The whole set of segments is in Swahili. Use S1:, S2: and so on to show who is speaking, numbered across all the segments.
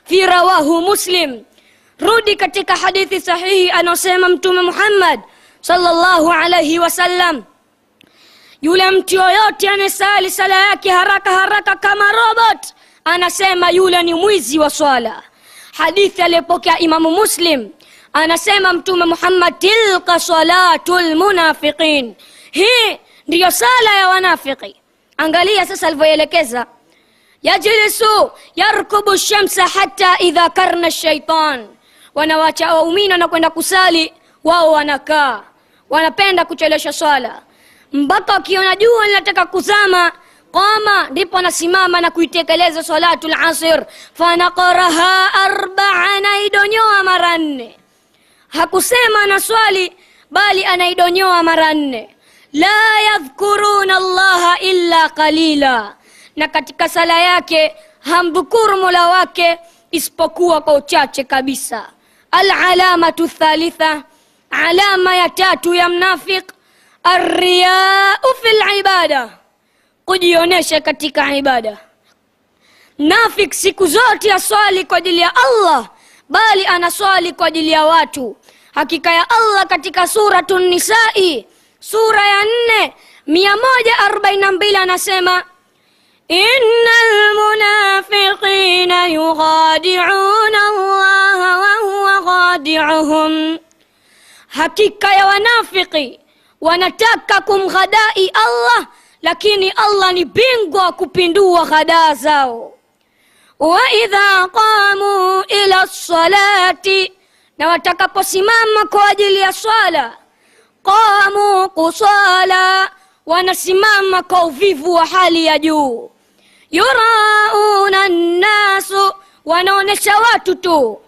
S1: fi rawahu Muslim. Rudi katika hadithi sahihi anosema Mtume Muhammad sallallahu alayhi wasallam, yule mtu yoyote anesali sala yake haraka kama robot, anasema yule ni mwizi wa swala. Hadithi aliyopokea Imamu Muslim, anasema Mtume Muhammad, tilka salatul munafiqin, hii ndiyo sala ya wanafiki. Angalia sasa alivyoelekeza, yajlisu yarkubu shamsa hatta idha karna shaitan, wanawacha waumini na kwenda kusali, wao wanakaa, wanapenda kuchelesha swala mpaka wakiona jua linataka kuzama, qama, ndipo anasimama na kuitekeleza salatul asr, fanaqaraha 4, anaidonyoa mara 4. Hakusema anaswali, bali anaidonyoa mara 4. La yadhkuruna Allaha illa qalila, na katika sala yake hamdhukuru Mola wake isipokuwa kwa uchache kabisa. Al-alamatu thalitha, alama ya 3 ya mnafik, ar-riya'u fil ibada, kujionesha katika ibada. Nafik siku zote aswali kwa ajili ya Allah, bali anaswali kwa ajili ya watu. Hakika ya Allah katika suratun Nisa'i, sura ya 4 142, anasema innal munafiqina yukhadi'una Allah wa huwa khadi'uhum, hakika ya wanafiki wanataka kumghadai Allah, lakini Allah ni bingwa kupindua ghadaa zao. Wa idha qamu ila salati, na watakaposimama kwa ajili ya swala, qamu kusala, wanasimama kwa uvivu wa hali ya juu. Yurauna an-nasu, wanaonesha watu tu.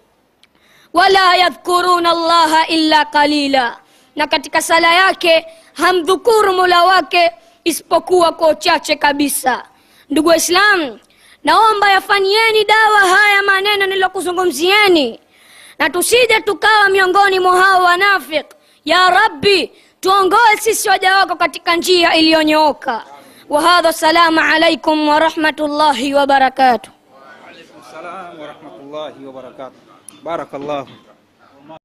S1: Wala yadhkuruna Allaha illa qalila, na katika sala yake hamdhukuru Mola wake isipokuwa kwa uchache kabisa. Ndugu Waislamu, naomba yafanyieni dawa haya maneno nilokuzungumzieni, na tusije tukawa miongoni mwa hao wanafiki. Ya Rabbi, tuongoe sisi waja wako katika njia iliyonyooka. Wa hadha, salamu alaykum wa rahmatullahi wa barakatuh.
S2: Wa alaykum salam wa rahmatullahi wa barakatuh. Barakallahu.